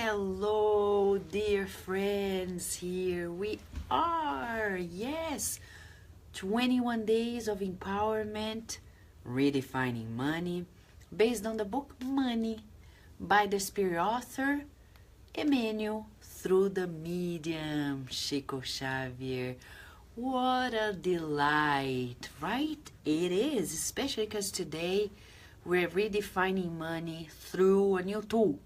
Hello, dear friends. Here we are. Yes, 21 days of empowerment, redefining money, based on the book Money by the spirit author Emmanuel through the medium Chico Xavier. What a delight, right? It is, especially because today we're redefining money through a new tool.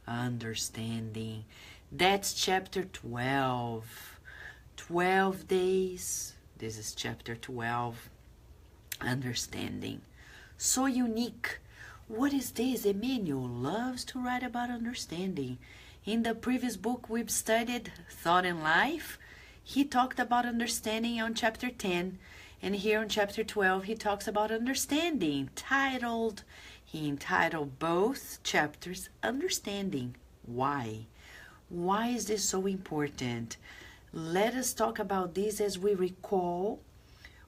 Understanding. That's chapter 12. 12 days. This is chapter 12. Understanding. So unique. What is this? Emmanuel loves to write about understanding. In the previous book we've studied, Thought and Life, he talked about understanding on chapter 10. And here on chapter 12 he talks about understanding, He entitled both chapters Understanding. Why? Why is this so important? Let us talk about this as we recall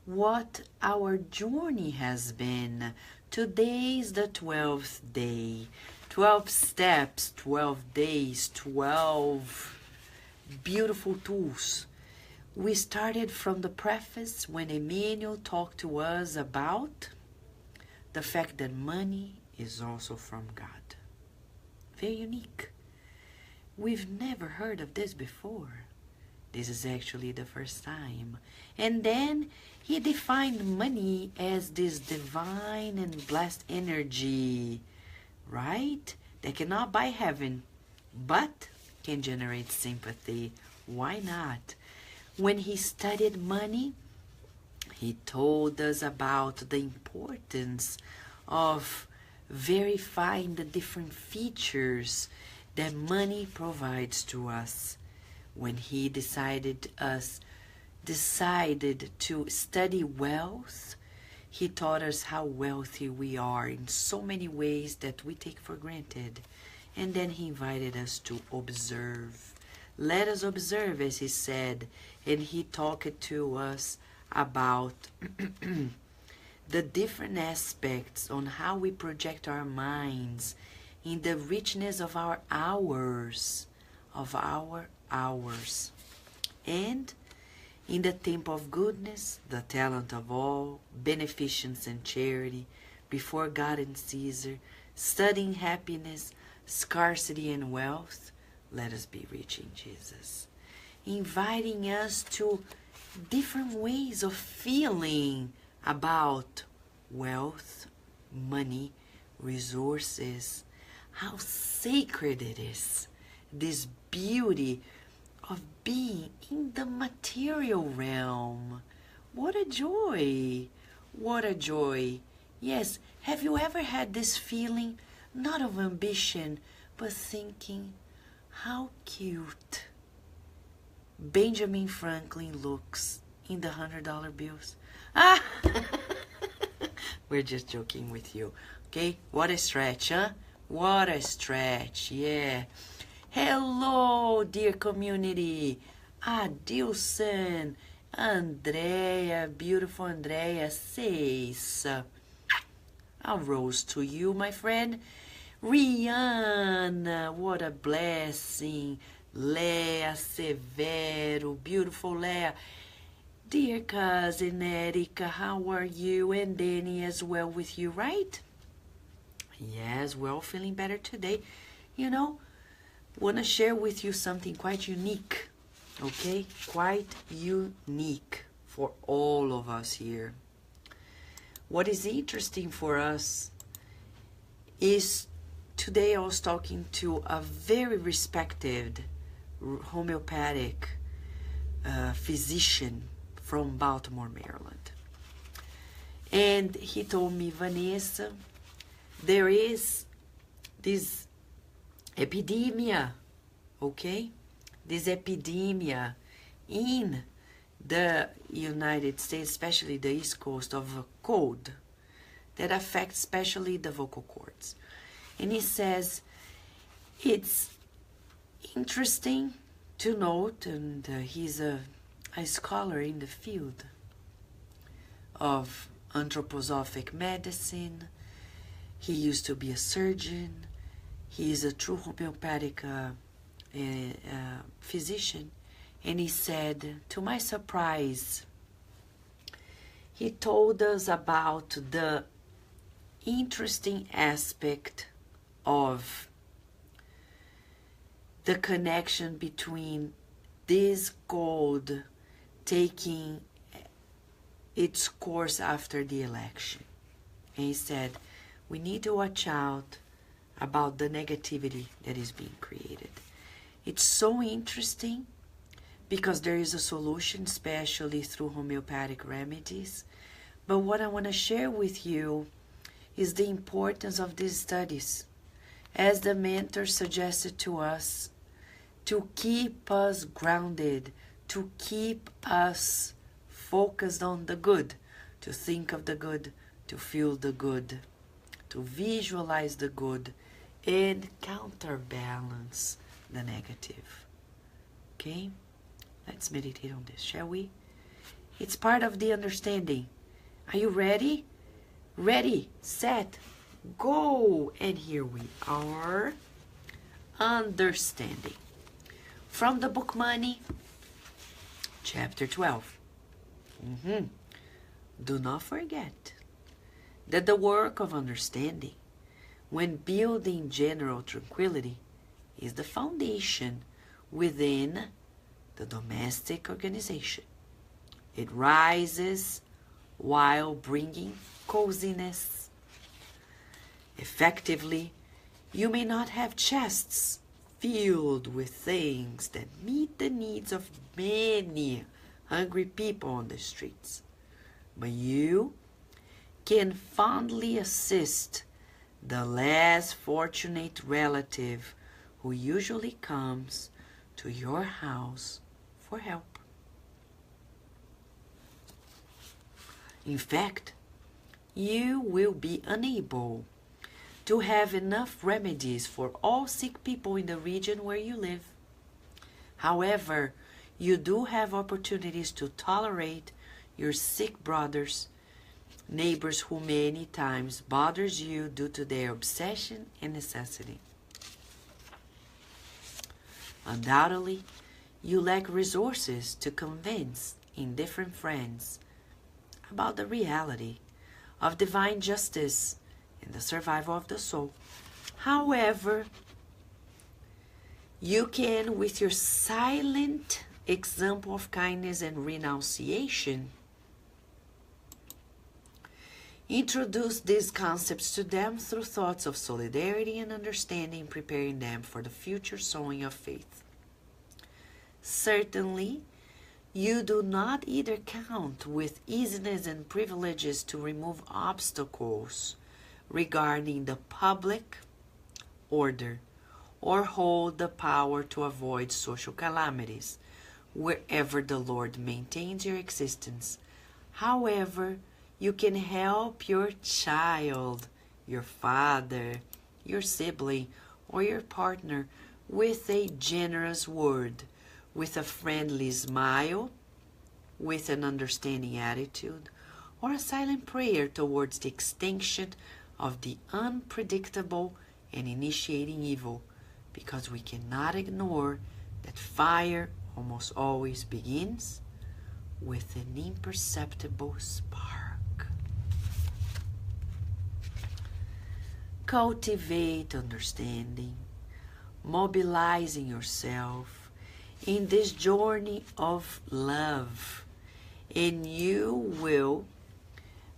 what our journey has been. Today is the 12th day. 12 steps, 12 days, 12 beautiful tools. We started from the preface when Emmanuel talked to us about the fact that money is also from God. Very unique. We've never heard of this before. This is actually the first time. And then he defined money as this divine and blessed energy, right? That cannot buy heaven, but can generate sympathy. Why not? When he studied money, he told us about the importance of verifying the different features that money provides to us. When he decided to study wealth, he taught us how wealthy we are in so many ways that we take for granted. And then he invited us to observe. Let us observe, as he said, and he talked to us about the different aspects on how we project our minds in the richness of our hours, and in the temple of goodness, the talent of all, beneficence and charity, before God and Caesar, studying happiness, scarcity and wealth. Let us be rich in Jesus. Inviting us to different ways of feeling about wealth, money, resources, how sacred it is, this beauty of being in the material realm. What a joy! What a joy! Yes, have you ever had this feeling, not of ambition, but thinking, how cute Benjamin Franklin looks in the $100 bills? Ah! We're just joking with you, okay? What a stretch, huh? What a stretch, yeah. Hello, dear community. Adilson, Andrea, beautiful Andrea says, a rose to you, my friend. Rihanna, what a blessing. Lea Severo, beautiful Lea. Dear cousin Erica, how are you? And Danny as well with you, right? Yes, we're all feeling better today. You know, want to share with you something quite unique, okay? Quite unique for all of us here. What is interesting for us is today I was talking to a very respected homeopathic physician from Baltimore, Maryland. And he told me, Vanessa, there is this epidemia, okay? This epidemia in the United States, especially the East Coast, of a cold that affects especially the vocal cords. And he says it's interesting to note, and he's a scholar in the field of anthroposophic medicine. He used to be a surgeon. He is a true homeopathic physician, and he said, to my surprise, he told us about the interesting aspect of the connection between this gold taking its course after the election. And he said, we need to watch out about the negativity that is being created. It's so interesting because there is a solution, especially through homeopathic remedies. But what I want to share with you is the importance of these studies, as the mentor suggested to us, to keep us grounded, to keep us focused on the good, to think of the good, to feel the good, to visualize the good, and counterbalance the negative. Okay? Let's meditate on this, shall we? It's part of the understanding. Are you ready? Ready, set, go. And here we are. Understanding. From the book Money, chapter 12. Do not forget that the work of understanding, when building general tranquility, is the foundation within the domestic organization. It rises while bringing coziness. Effectively, you may not have chests filled with things that meet the needs of many hungry people on the streets, but you can fondly assist the less fortunate relative who usually comes to your house for help. In fact, you will be unable to have enough remedies for all sick people in the region where you live. However, you do have opportunities to tolerate your sick brothers, neighbors who many times bothers you due to their obsession and necessity. Undoubtedly, you lack resources to convince indifferent friends about the reality of divine justice and the survival of the soul. However, you can, with your silent example of kindness and renunciation, introduce these concepts to them through thoughts of solidarity and understanding, preparing them for the future sowing of faith. Certainly, you do not either count with easiness and privileges to remove obstacles regarding the public order, or hold the power to avoid social calamities wherever the Lord maintains your existence. However, you can help your child, your father, your sibling, or your partner with a generous word, with a friendly smile, with an understanding attitude, or a silent prayer towards the extinction of the unpredictable and initiating evil, because we cannot ignore that fire almost always begins with an imperceptible spark. Cultivate understanding, mobilizing yourself in this journey of love, and you will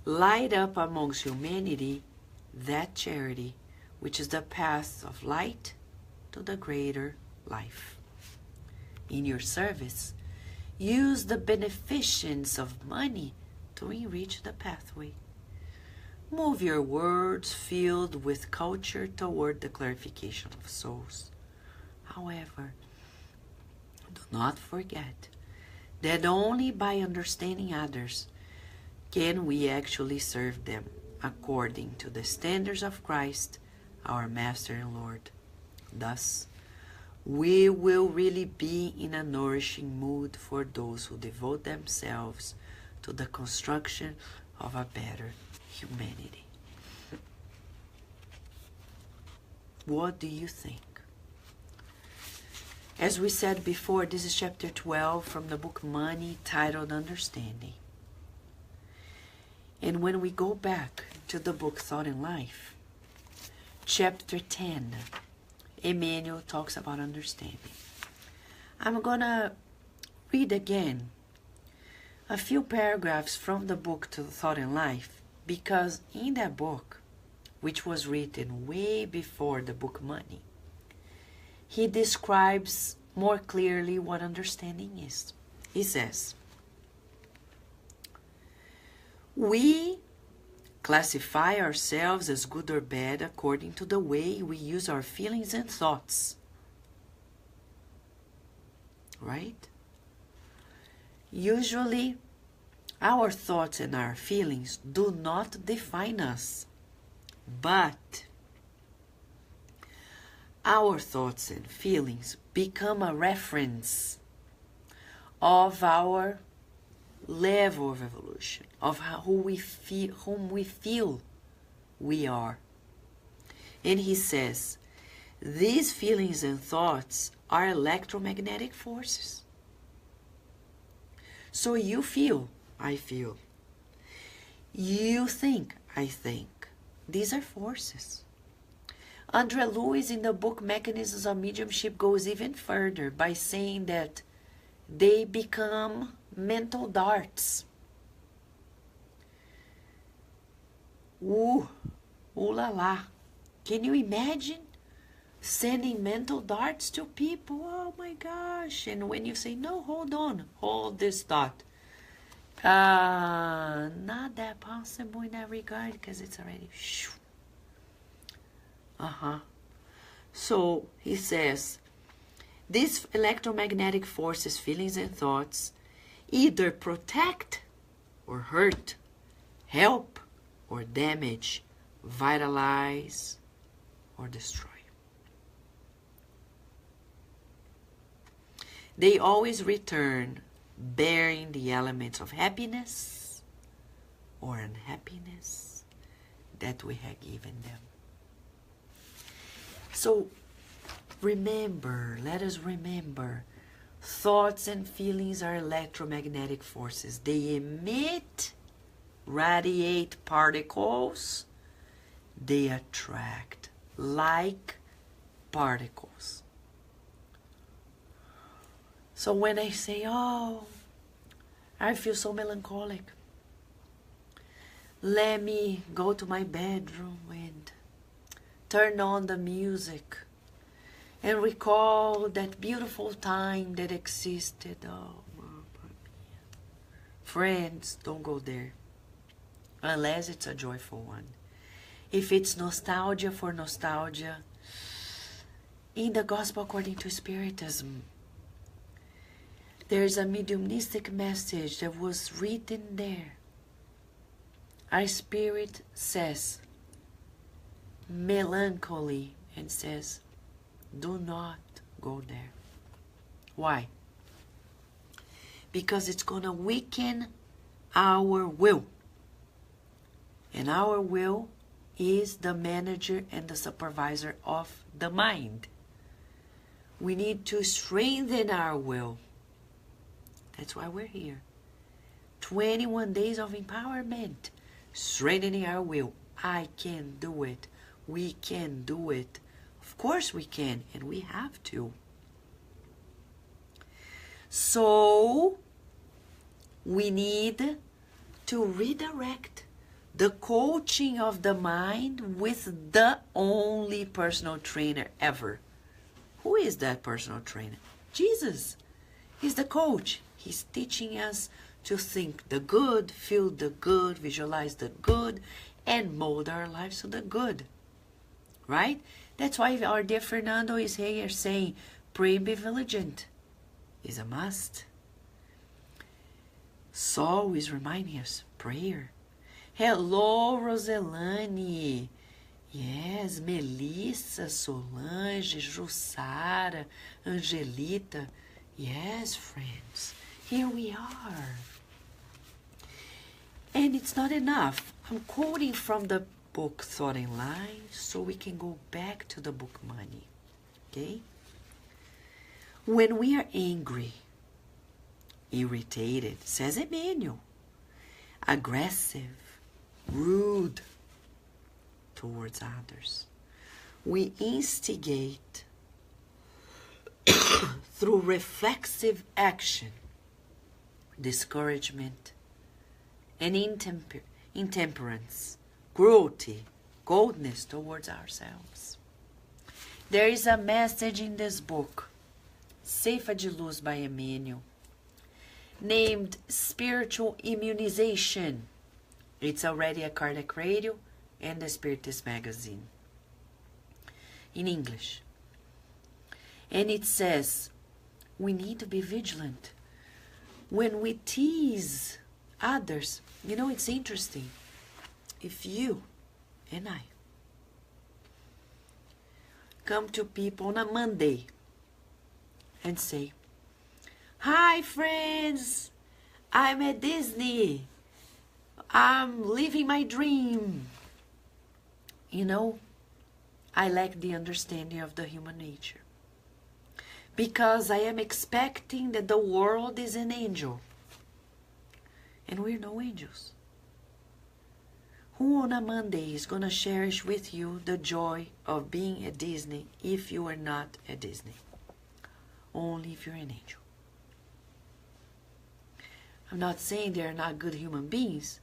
light up amongst humanity that charity which is the path of light to the greater life. In your service, use the beneficence of money to enrich the pathway. Move your words filled with culture toward the clarification of souls. However, do not forget that only by understanding others can we actually serve them according to the standards of Christ, our Master and Lord. Thus, we will really be in a nourishing mood for those who devote themselves to the construction of a better humanity. What do you think? As we said before, this is chapter 12 from the book Money, titled Understanding. And when we go back to the book Thought and Life, chapter 10, Emmanuel talks about understanding. I'm gonna read again a few paragraphs from the book to Thought and Life, because in that book, which was written way before the book Money, he describes more clearly what understanding is. He says, we classify ourselves as good or bad according to the way we use our feelings and thoughts. Right? Usually, our thoughts and our feelings do not define us, but our thoughts and feelings become a reference of our level of evolution, of whom we feel we are. And he says, these feelings and thoughts are electromagnetic forces. So you feel, I feel. You think, I think. These are forces. Andre Lewis in the book Mechanisms of Mediumship goes even further by saying that they become mental darts. Ooh la la. Can you imagine sending mental darts to people? Oh my gosh. And when you say, no, hold on, hold this thought. Not that possible in that regard, because it's already shoo. So he says, these electromagnetic forces, feelings and thoughts either protect or hurt, help or damage, vitalize or destroy. They always return bearing the elements of happiness or unhappiness that we have given them. So remember, let us remember, thoughts and feelings are electromagnetic forces. They emit, radiate particles. They attract like particles. So when I say, oh, I feel so melancholic, let me go to my bedroom and turn on the music and recall that beautiful time that existed. Oh, Mama Mia. Friends, don't go there unless it's a joyful one. If it's nostalgia for nostalgia, in the Gospel according to Spiritism, there's a mediumistic message that was written there. Our spirit says melancholy and says, do not go there. Why? Because it's going to weaken our will. And our will is the manager and the supervisor of the mind. We need to strengthen our will. That's why we're here. 21 days of empowerment, strengthening our will. I can do it. We can do it. Of course we can, and we have to. So, we need to redirect the coaching of the mind with the only personal trainer ever. Who is that personal trainer? Jesus. He's the coach. He's teaching us to think the good, feel the good, visualize the good, and mold our lives to the good. Right? That's why our dear Fernando is here saying, pray and be vigilant is a must. Sol is reminding us, prayer. Hello, Roselane. Yes, Melissa, Solange, Jussara, Angelita. Yes, friends, here we are. And it's not enough. I'm quoting from the book Thought and Life so we can go back to the book Money. Okay? When we are angry, irritated, says Emmanuel, aggressive, rude towards others, we instigate through reflexive action, discouragement, and intemperance, cruelty, coldness towards ourselves. There is a message in this book, Ceifa de Luz by Emmanuel, named Spiritual Immunization. It's already a Kardec Radio and the Spiritist magazine in English. And it says, we need to be vigilant. When we tease others, you know, it's interesting. If you and I come to people on a Monday and say, hi friends, I'm at Disney, I'm living my dream. You know, I lack the understanding of the human nature. Because I am expecting that the world is an angel. And we're no angels. Who on a Monday is going to cherish with you the joy of being at Disney if you are not at Disney? Only if you're an angel. I'm not saying they're not good human beings,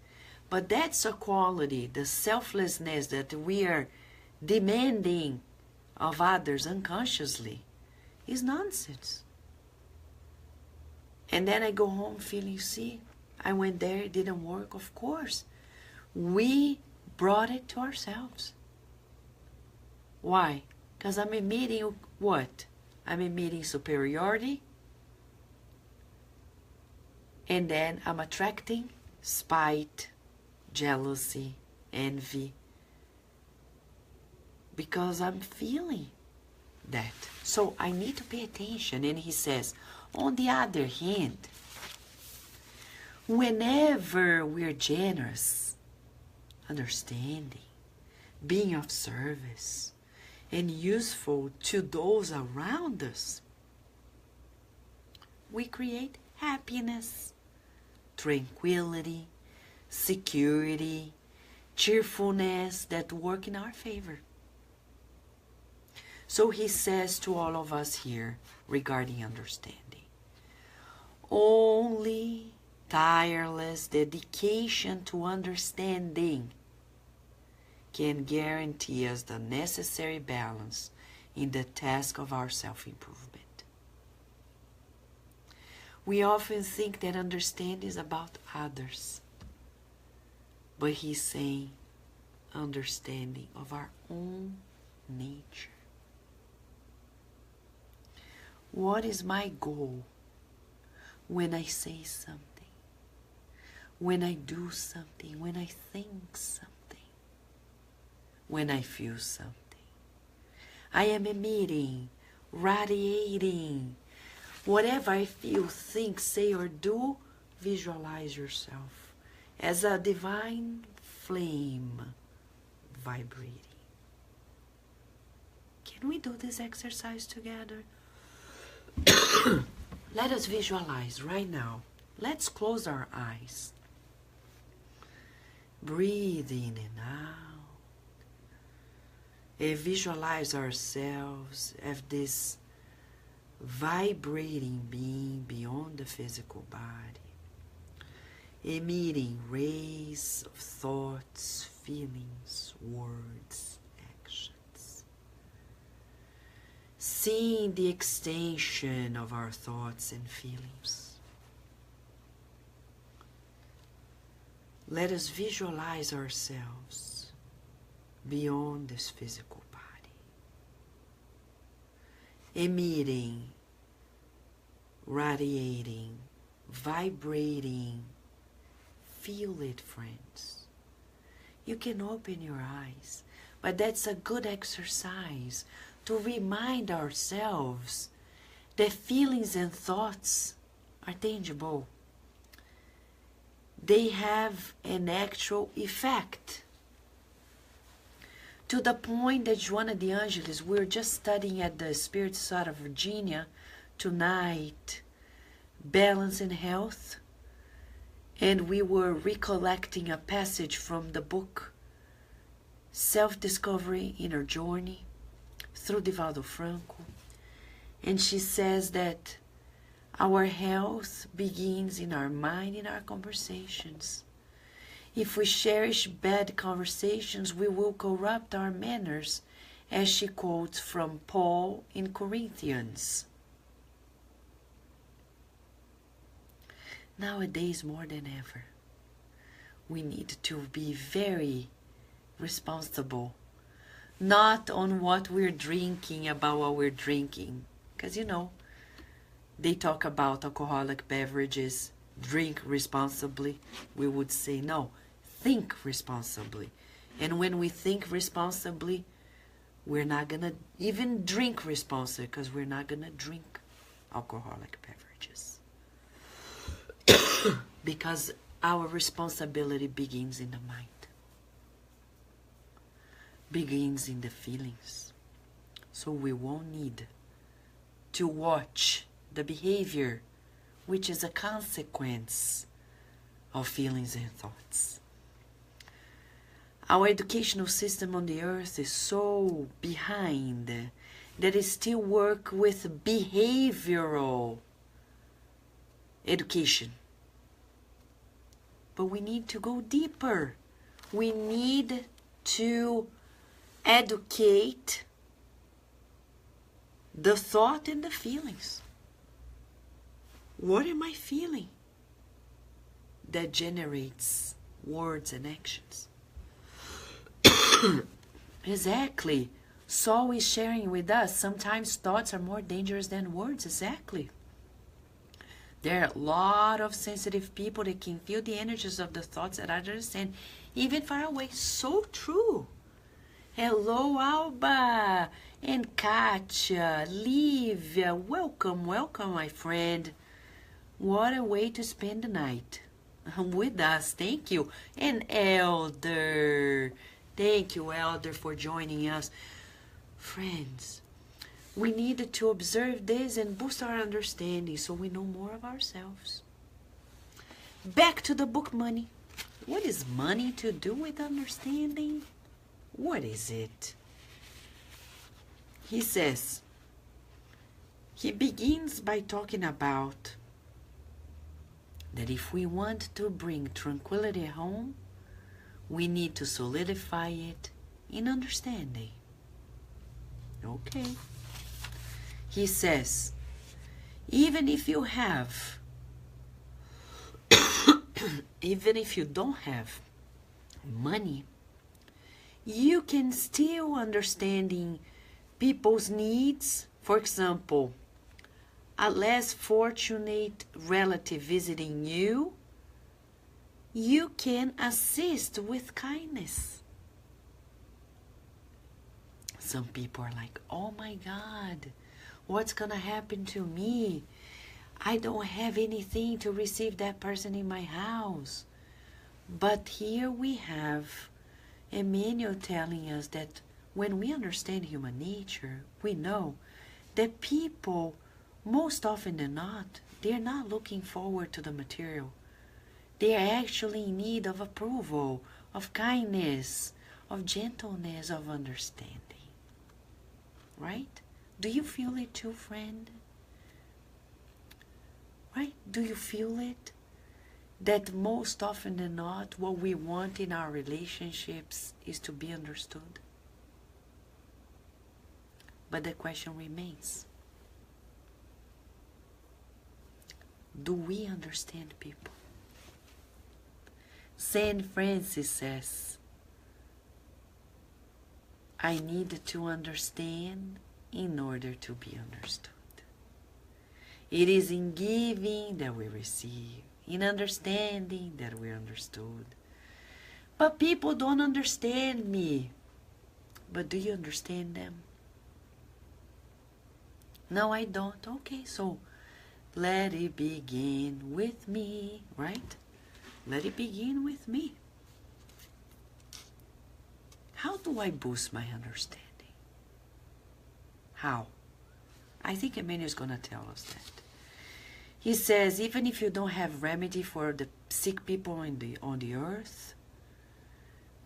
but that's a quality, the selflessness that we are demanding of others unconsciously is nonsense. And then I go home feeling, see, I went there, it didn't work. Of course, we brought it to ourselves. Why? Because I'm emitting what? I'm emitting superiority. And then I'm attracting spite, jealousy, envy. Because I'm feeling that. So I need to pay attention. And he says, on the other hand, whenever we're generous, understanding, being of service, and useful to those around us, we create happiness, tranquility, security, cheerfulness that work in our favor. So he says to all of us here regarding understanding, only tireless dedication to understanding can guarantee us the necessary balance in the task of our self-improvement. We often think that understanding is about others, but he's saying understanding of our own nature. What is my goal when I say something, when I do something, when I think something, when I feel something? I am emitting, radiating. Whatever I feel, think, say, or do, visualize yourself as a divine flame vibrating. Can we do this exercise together? Let us visualize right now. Let's close our eyes. Breathe in and out. And visualize ourselves as this vibrating being beyond the physical body, emitting rays of thoughts, feelings, words, actions. Seeing the extension of our thoughts and feelings. Let us visualize ourselves beyond this physical body, emitting, radiating, vibrating. Feel it, friends. You can open your eyes, but that's a good exercise to remind ourselves that feelings and thoughts are tangible. They have an actual effect. To the point that Joana de Angelis, we're just studying at the Spirit Society of Virginia tonight, balance and health, and we were recollecting a passage from the book Self-Discovery, Inner Journey, through Divaldo Franco. And she says that our health begins in our mind, in our conversations. If we cherish bad conversations, we will corrupt our manners, as she quotes from Paul in Corinthians. Nowadays, more than ever, we need to be very responsible, not on what we're drinking, about what we're drinking. Because, you know, they talk about alcoholic beverages, drink responsibly. We would say, no, think responsibly. And when we think responsibly, we're not going to even drink responsibly, because we're not going to drink alcoholic beverages. Because our responsibility begins in the mind, begins in the feelings. So we won't need to watch the behavior, which is a consequence of feelings and thoughts. Our educational system on the earth is so behind that it still works with behavioral education. But we need to go deeper. We need to educate the thought and the feelings. What am I feeling that generates words and actions? Exactly. Saul is sharing with us, sometimes thoughts are more dangerous than words. Exactly. There are a lot of sensitive people that can feel the energies of the thoughts that others send, even far away. So true. Hello, Alba and Katya, Livia. Welcome, welcome, my friend. What a way to spend the night with us. Thank you. And Elder. Thank you, Elder, for joining us. Friends, we need to observe this and boost our understanding so we know more of ourselves. Back to the book Money. What is money to do with understanding? What is it? He says, he begins by talking about that if we want to bring tranquility home, we need to solidify it in understanding. Okay. He says, even if you have, even if you don't have money, you can still understanding people's needs. For example, a less fortunate relative visiting you, you can assist with kindness. Some people are like, oh my God, what's gonna happen to me? I don't have anything to receive that person in my house. But here we have Emmanuel telling us that when we understand human nature, we know that people, most often than not, they're not looking forward to the material. They are actually in need of approval, of kindness, of gentleness, of understanding. Right? Do you feel it too, friend? Right? Do you feel it? That most often than not, what we want in our relationships is to be understood. But the question remains, do we understand people? Saint Francis says, I need to understand in order to be understood. It is in giving that we receive, in understanding that we're understood. But people don't understand me. But do you understand them? No, I don't. Okay, so let it begin with me, right? Let it begin with me. How do I boost my understanding? How? I think Emmanuel is going to tell us that. He says, even if you don't have remedy for the sick people on the earth,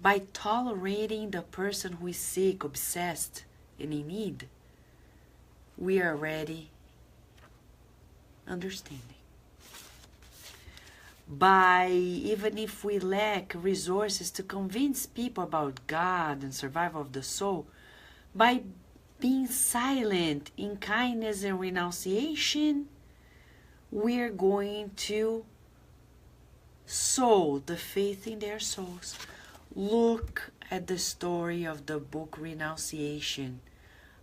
by tolerating the person who is sick, obsessed, and in need, we are already understanding. By, even if we lack resources to convince people about God and survival of the soul, by being silent in kindness and renunciation, we're going to sow the faith in their souls. Look at the story of the book Renunciation.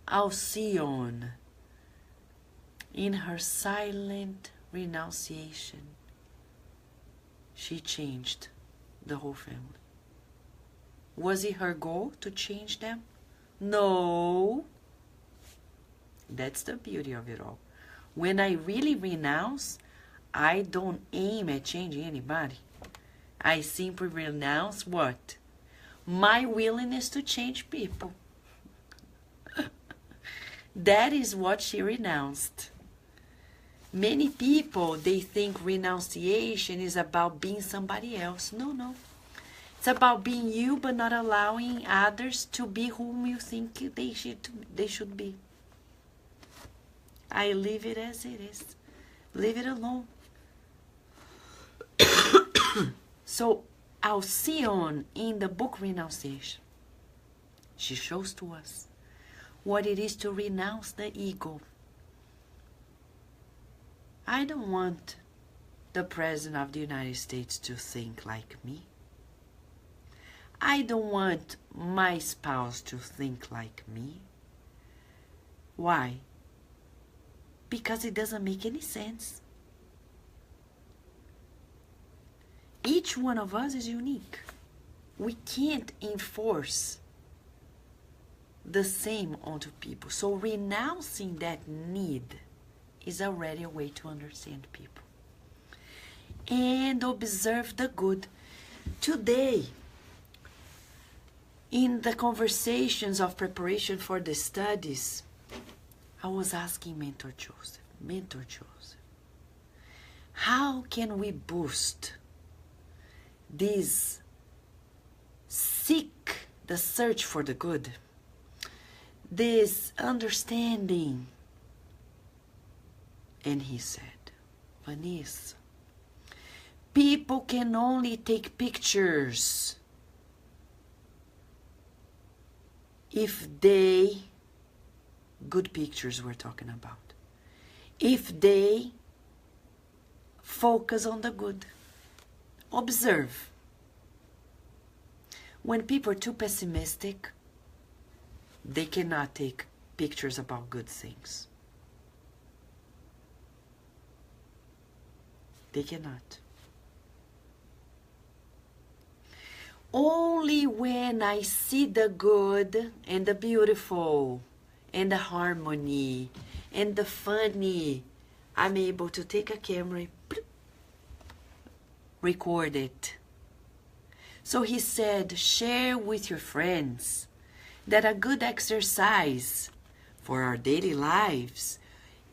Alcyone, in her silent renunciation, she changed the whole family. Was it her goal to change them? No. That's the beauty of it all. When I really renounce, I don't aim at changing anybody. I simply renounce what? My willingness to change people. That is what she renounced. Many people, they think renunciation is about being somebody else. No, no. It's about being you, but not allowing others to be whom you think they should be. I leave it as it is. Leave it alone. So, Alcyone, in the book Renunciation, she shows to us what it is to renounce the ego. I don't want the President of the United States to think like me. I don't want my spouse to think like me. Why? Because it doesn't make any sense. Each one of us is unique. We can't enforce the same onto people. So renouncing that need is already a way to understand people. And observe the good. Today, in the conversations of preparation for the studies, I was asking Mentor Joseph, how can we boost this the search for the good, this understanding? And he said, Vanessa, people can only take pictures if they, good pictures we're talking about, if they focus on the good. Observe. When people are too pessimistic, they cannot take pictures about good things. They cannot. Only when I see the good and the beautiful and the harmony and the funny, I'm able to take a camera, record it. So he said, share with your friends that a good exercise for our daily lives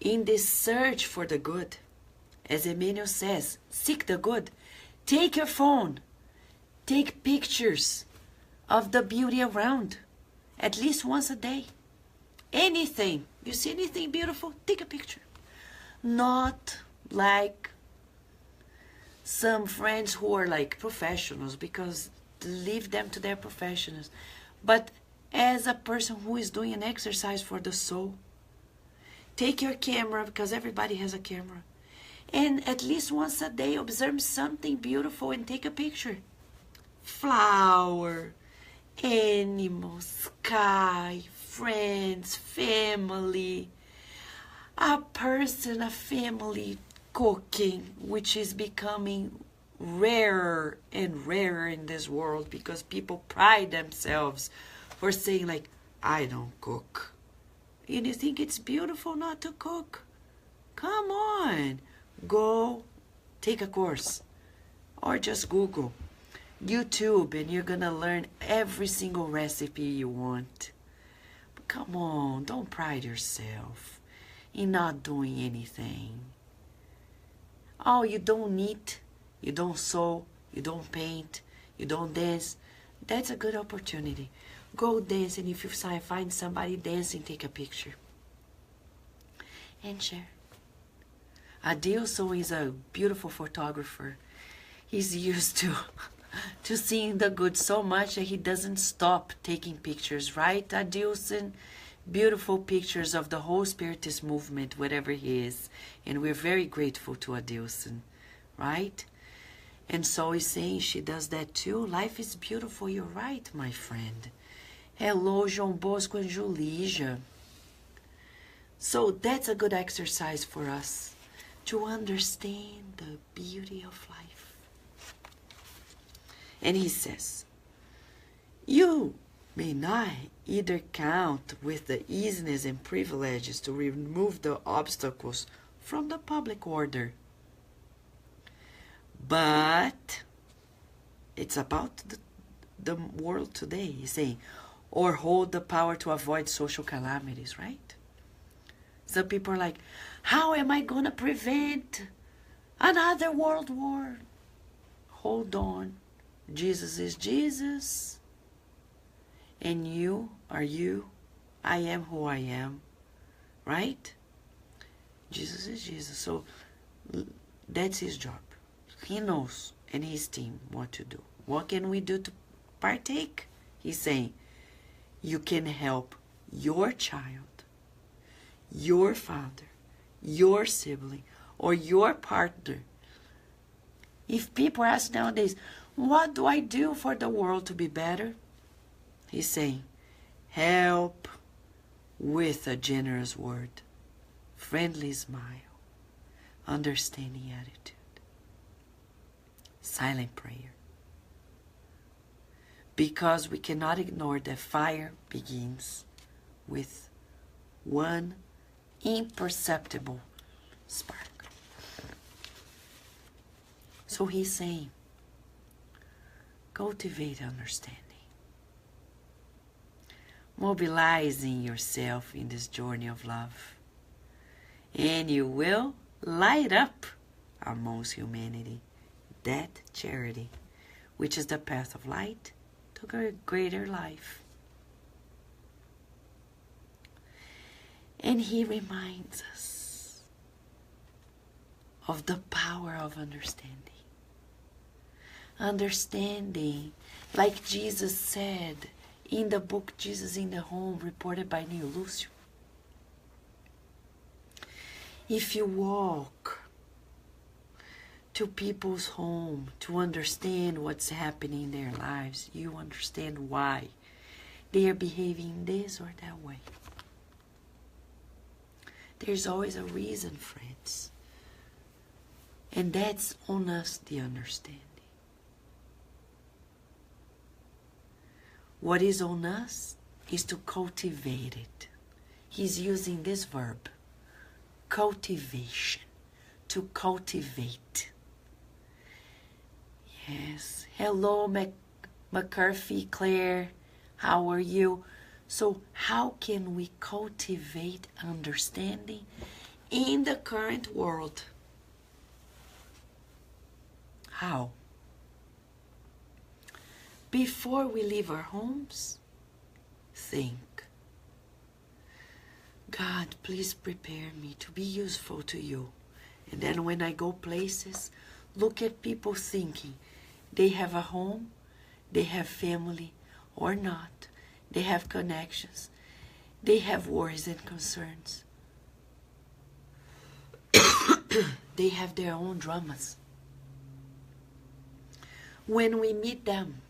in this search for the good, as Emmanuel says, seek the good. Take your phone, take pictures of the beauty around, at least once a day. Anything, you see anything beautiful, take a picture. Not like some friends who are like professionals, because leave them to their professionals. But as a person who is doing an exercise for the soul, take your camera, because everybody has a camera, and at least once a day observe something beautiful and take a picture. Flower, animals, sky, friends, family, a person, a family cooking, which is becoming rarer and rarer in this world, because people pride themselves for saying like, I don't cook. And you think it's beautiful not to cook? Come on, go take a course or just Google YouTube, and you're gonna learn every single recipe you want. But come on, don't pride yourself in not doing anything. Oh, you don't knit, you don't sew, you don't paint, you don't dance. That's a good opportunity. Go dance, and if you find somebody dancing, take a picture and share. Adilson is a beautiful photographer. He's used to seeing the good so much that he doesn't stop taking pictures, right, Adilson? Beautiful pictures of the whole Spiritist movement, whatever he is. And we're very grateful to Adilson, right? And so he's saying she does that too. Life is beautiful. You're right, my friend. Hello, João Bosco and Julija. So that's a good exercise for us to understand the beauty of life. And he says, you may not either count with the easiness and privileges to remove the obstacles from the public order. But it's about the world today, he's saying, or hold the power to avoid social calamities, right? Some people are like, how am I going to prevent another world war? Hold on. Jesus is Jesus. And you are you. I am who I am. Right? Jesus is Jesus. So that's his job. He knows, and his team, what to do. What can we do to partake? He's saying, you can help your child, your father, your sibling, or your partner. If people ask nowadays, what do I do for the world to be better? He's saying, help with a generous word, friendly smile, understanding attitude, silent prayer. Because we cannot ignore that fire begins with one imperceptible spark. So he's saying, cultivate understanding. Mobilizing yourself in this journey of love. And you will light up amongst humanity that charity, which is the path of light to a greater life. And he reminds us of the power of understanding. Understanding, like Jesus said in the book Jesus in the Home, reported by Neil Lucio. If you walk to people's home to understand what's happening in their lives, you understand why they are behaving this or that way. There's always a reason, friends. And that's on us, the understanding. What is on us is to cultivate it. He's using this verb, cultivation, to cultivate. Yes. Hello, McCarthy, Claire. How are you? So how can we cultivate understanding in the current world? How? Before we leave our homes, think, God, please prepare me to be useful to you. And then when I go places, look at people thinking they have a home, they have family or not, they have connections, they have worries and concerns. They have their own dramas. When we meet them,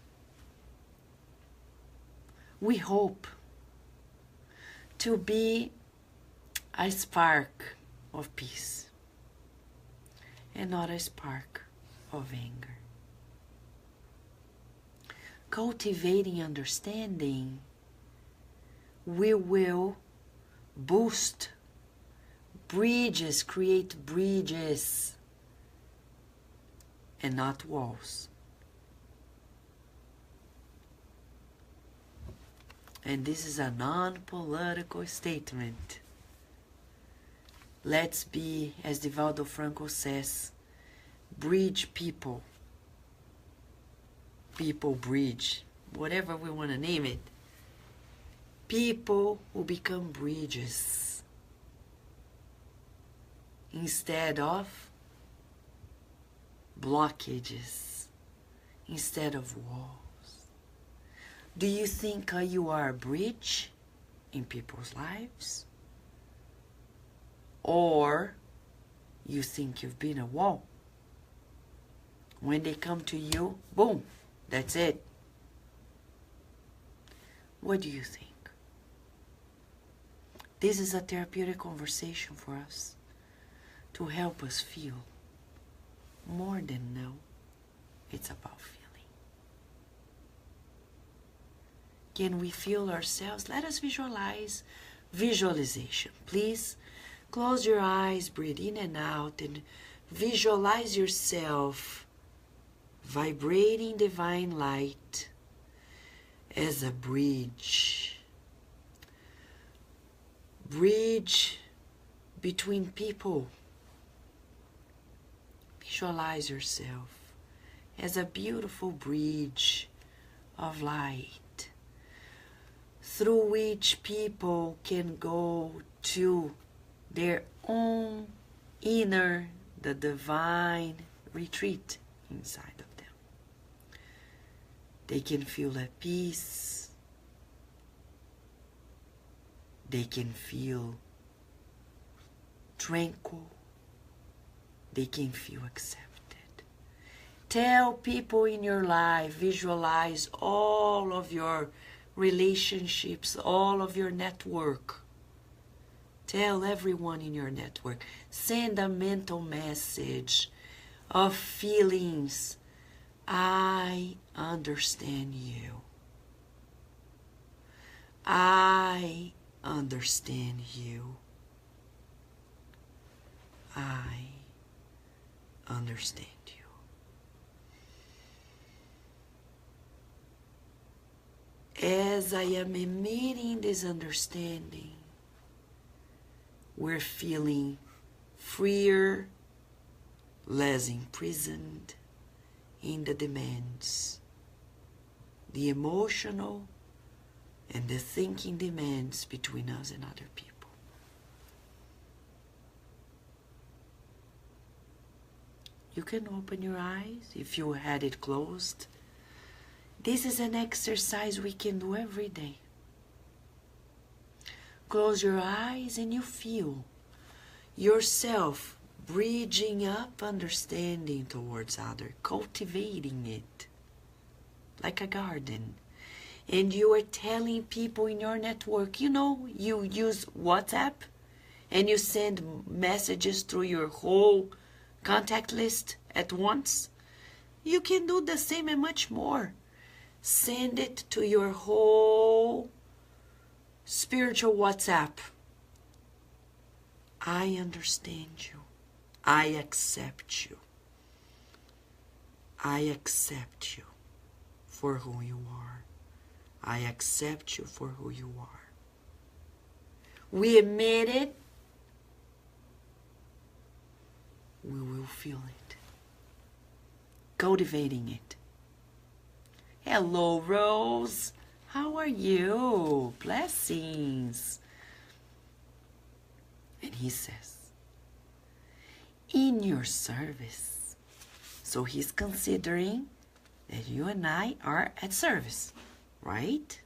we hope to be a spark of peace and not a spark of anger. Cultivating understanding, we will boost bridges, create bridges and not walls. and this is a non-political statement. Let's be, as Divaldo Franco says, bridge people. People bridge, whatever we want to name it. People who become bridges instead of blockages, instead of walls. Do you think you are a bridge in people's lives? Or you think you've been a wall? When they come to you, boom, that's it. What do you think? This is a therapeutic conversation for us to help us feel more than know. It's about feeling. Can we feel ourselves? Let us visualize. Visualization. Please close your eyes, breathe in and out, and visualize yourself vibrating divine light as a bridge. Bridge between people. Visualize yourself as a beautiful bridge of light through which people can go to their own inner, the divine retreat inside of them. They can feel at peace. They can feel tranquil. They can feel accepted. Tell people in your life, visualize all of your relationships, all of your network. Tell everyone in your network. Send a mental message of feelings. I understand you. I understand you. I understand you. As I am emitting this understanding, we're feeling freer, less imprisoned in the demands, the emotional and the thinking demands between us and other people. You can open your eyes if you had it closed. This is an exercise we can do every day. Close your eyes and you feel yourself bridging up understanding towards other, cultivating it like a garden. And you are telling people in your network, you know, you use WhatsApp and you send messages through your whole contact list at once. You can do the same and much more. Send it to your whole spiritual WhatsApp. I understand you. I accept you. I accept you for who you are. I accept you for who you are. We admit it. We will feel it. Cultivating it. Hello, Rose. How are you? Blessings. And he says, in your service. So he's considering that you and I are at service, right?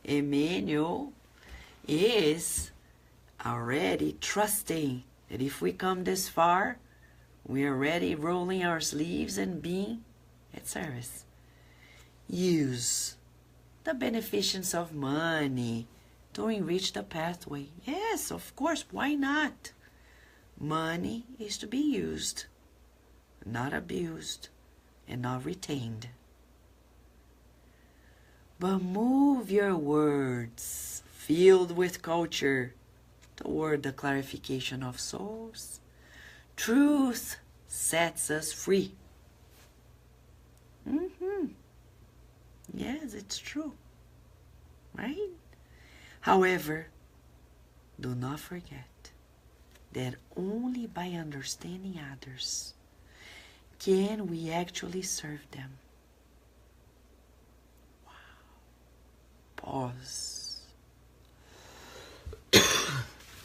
Emmanuel is already trusting that if we come this far, we are already rolling our sleeves and being at service. Use the beneficence of money to enrich the pathway. Yes, of course, why not? Money is to be used, not abused, and not retained. But move your words, filled with culture, toward the clarification of souls. Truth sets us free. Yes, it's true. Right? However, do not forget that only by understanding others can we actually serve them. Wow. Pause.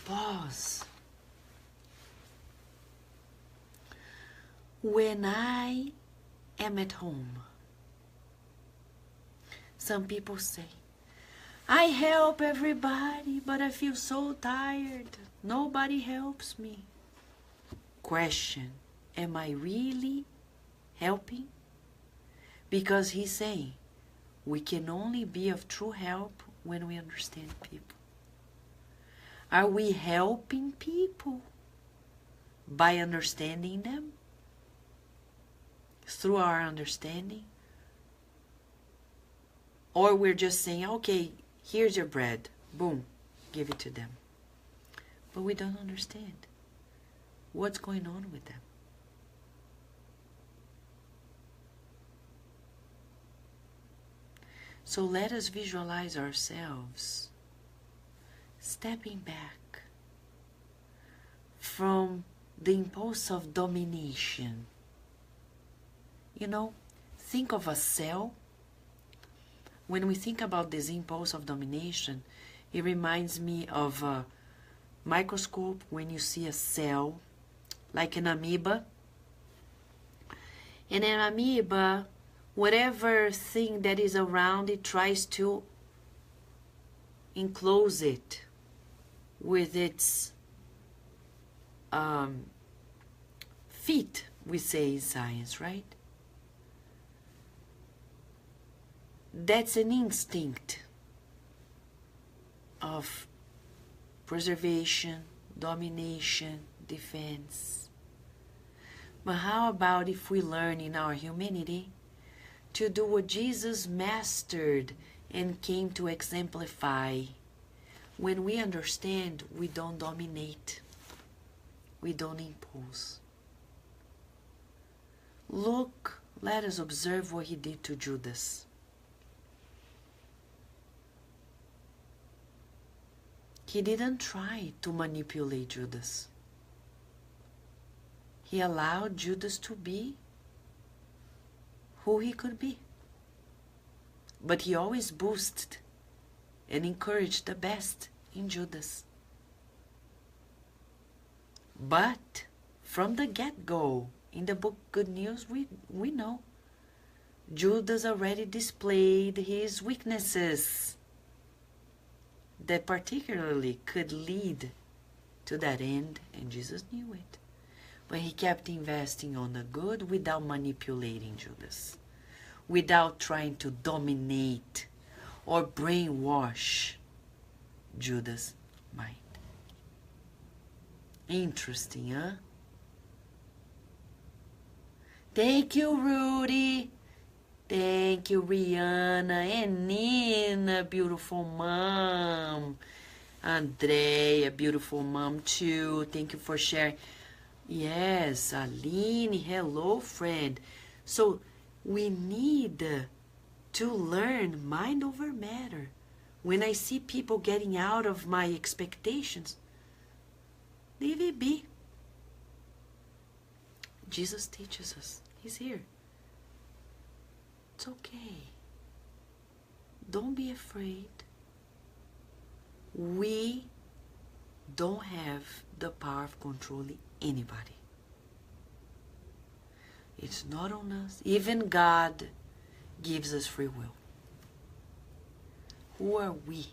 Pause. When I am at home, some people say, I help everybody, but I feel so tired. Nobody helps me. Question, am I really helping? Because he's saying, we can only be of true help when we understand people. Are we helping people by understanding them? Through our understanding? Or we're just saying, okay, here's your bread. Boom, give it to them. But we don't understand what's going on with them. So let us visualize ourselves stepping back from the impulse of domination. You know, think of a cell. When we think about this impulse of domination, it reminds me of a microscope when you see a cell, like an amoeba. And an amoeba, whatever thing that is around it tries to enclose it with its feet, we say in science, right? That's an instinct of preservation, domination, defense. But how about if we learn in our humanity to do what Jesus mastered and came to exemplify? When we understand, we don't dominate. We don't impose. Look, let us observe what he did to Judas. He didn't try to manipulate Judas. He allowed Judas to be who he could be. But he always boosted and encouraged the best in Judas. But from the get-go, in the book Good News, we know Judas already displayed his weaknesses that particularly could lead to that end, and Jesus knew it. But he kept investing on the good without manipulating Judas, without trying to dominate or brainwash Judas' mind. Interesting, huh? Thank you, Rudy. Thank you, Rihanna and Nina, beautiful mom. Andrea, beautiful mom too. Thank you for sharing. Yes, Aline, hello, friend. So we need to learn mind over matter. When I see people getting out of my expectations, leave it be. Jesus teaches us. He's here. It's okay. Don't be afraid. We don't have the power of controlling anybody. It's not on us. Even God gives us free will. Who are we?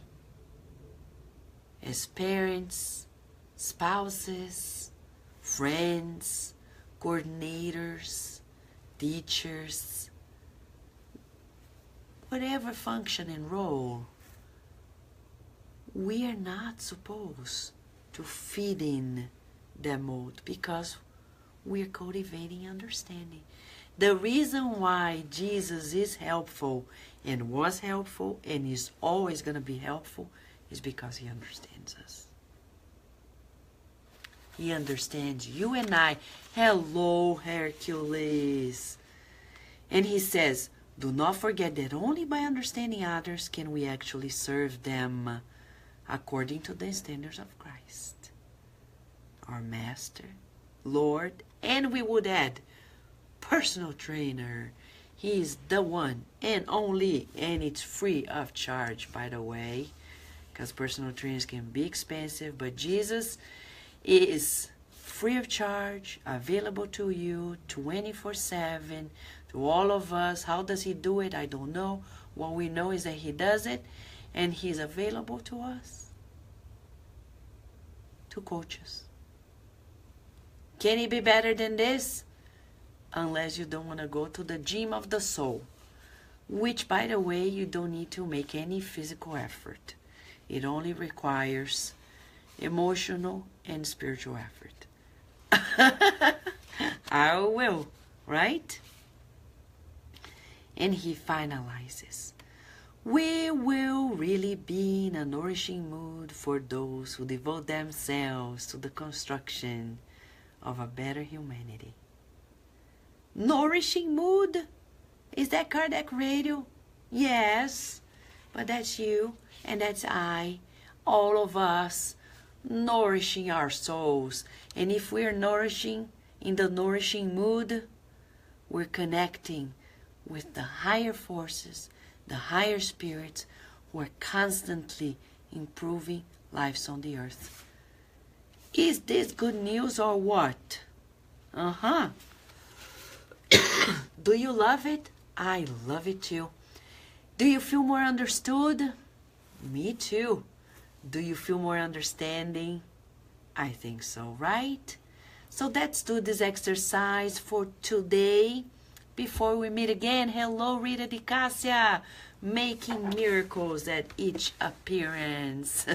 As parents, spouses, friends, coordinators, teachers, whatever function and role, we are not supposed to feed in that mold because we're cultivating understanding. The reason why Jesus is helpful and was helpful and is always going to be helpful is because he understands us. He understands you and I. Hello, Hercules. And he says, Do not forget that only by understanding others can we actually serve them according to the standards of Christ, our Master, Lord, and we would add, personal trainer. He is the one and only, and it's free of charge, by the way, because personal trainers can be expensive, but Jesus is free of charge, available to you 24/7, to all of us. How does he do it? I don't know. What we know is that he does it, and he's available to us to coach us. Can he be better than this? Unless you don't want to go to the gym of the soul, which, by the way, you don't need to make any physical effort. It only requires emotional and spiritual effort. I will, right? And he finalizes. We will really be in a nourishing mood for those who devote themselves to the construction of a better humanity. Nourishing mood? Is that Kardec Radio? Yes, but that's you and that's I, all of us, nourishing our souls. And if we're nourishing in the nourishing mood, we're connecting with the higher forces, the higher spirits who are constantly improving lives on the earth. Is this good news or what? Do you love it? I love it too. Do you feel more understood? Me too. Do you feel more understanding? I think so, right? So let's do this exercise for today before we meet again. Hello, Rita Di Cassia, making miracles at each appearance.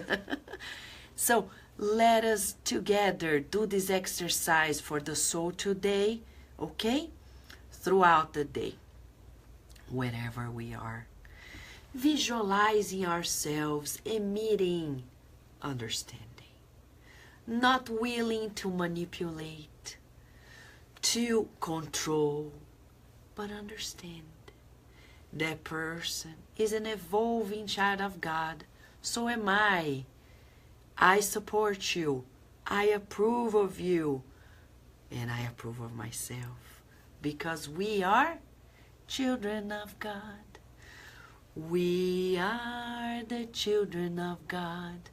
So let us together do this exercise for the soul today, okay? Throughout the day, wherever we are. Visualizing ourselves emitting understanding. Not willing to manipulate, to control, but understand. That person is an evolving child of God. So am I. I support you. I approve of you. And I approve of myself. Because we are children of God. We are the children of God.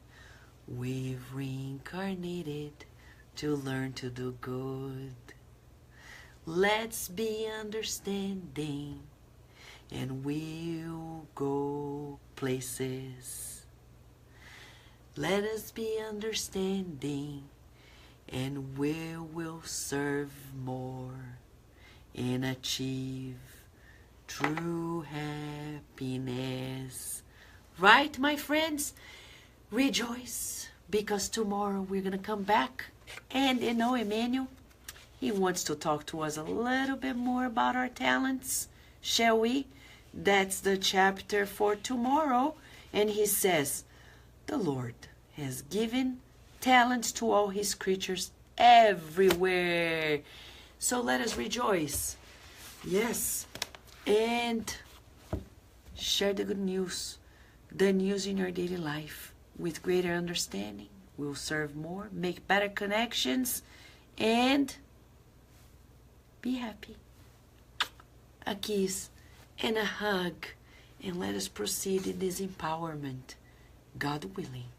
We've reincarnated to learn to do good. Let's be understanding and we'll go places. Let us be understanding and we will serve more and achieve true happiness. Right, my friends? Rejoice, because tomorrow we're going to come back. And you know, Emmanuel, he wants to talk to us a little bit more about our talents. Shall we? That's the chapter for tomorrow. And he says, the Lord has given talents to all his creatures everywhere. So let us rejoice. Yes. And share the good news. The news in your daily life. With greater understanding, we'll serve more, make better connections, and be happy. A kiss and a hug, and let us proceed in this empowerment, God willing.